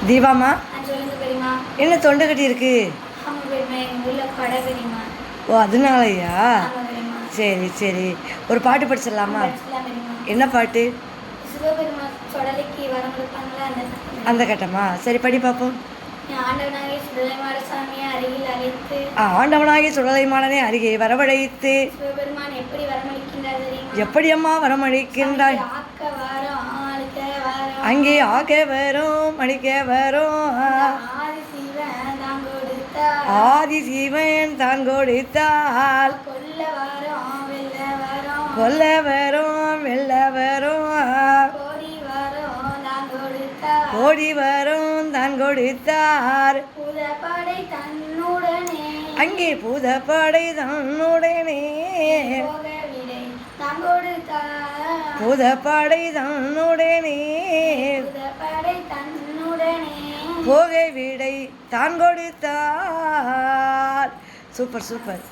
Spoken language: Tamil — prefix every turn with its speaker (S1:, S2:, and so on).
S1: தீபாமா,
S2: சொல்லுங்க பெரியம்மா.
S1: என்ன தொண்டை கட்டி இருக்கு?
S2: ஆமா பெரியம்மா, எங்கள் ஊரில் கடை பெரியம்மா.
S1: ஓ, அதனாலயா?
S2: ஆமா பெரியம்மா.
S1: சரி சரி, ஒரு பாட்டு படிச்சிடலாமா?
S2: படிச்சுலாம் பெரியம்மா.
S1: என்ன பாட்டு?
S2: சிவபெருமா சொடலைக்கு வரம் கொடுப்பாங்களா அந்த
S1: அந்த கட்டமா? சரி, படி பார்ப்போம்.
S2: ஆண்டவனாகிய சுடலைமாட சாமியை அருகில் அழைத்து
S1: ஆண்டவனாகிய சுடலைமாடனை அருகே வரவழைத்து
S2: சிவபெருமான் எப்படி வரமளிக்கின்றார் தெரியுமா?
S1: எப்படி அம்மா வரமளிக்கின்றாய்?
S2: ஆக்க வாரம் ஆளுக்க வாரம்
S1: அங்கே ஆக வரும் அழிக்க வரும்.
S2: ஆதி சிவன் தான் கொடுத்தார்.
S1: ஆதி சிவன் தான் கொடுத்தால்
S2: கொல்ல வாரம் வெல்ல வாரம்
S1: கொல்ல வரும் வெல்ல வரும்.
S2: கோடி வாரம் தான் கொடுத்தார்.
S1: ஓடி வரும் தான் கொடுத்தார்.
S2: பூதப்படை தன்னுடனே
S1: அங்கே பூதப்படை தன்னுடனே
S2: போக விடை தான் கொடுத்தார்.
S1: பூதப்படை தன்னுடனே
S2: பூதப்படை தன்னுடனே
S1: போக விடை தான் கொடுத்தார். Super super.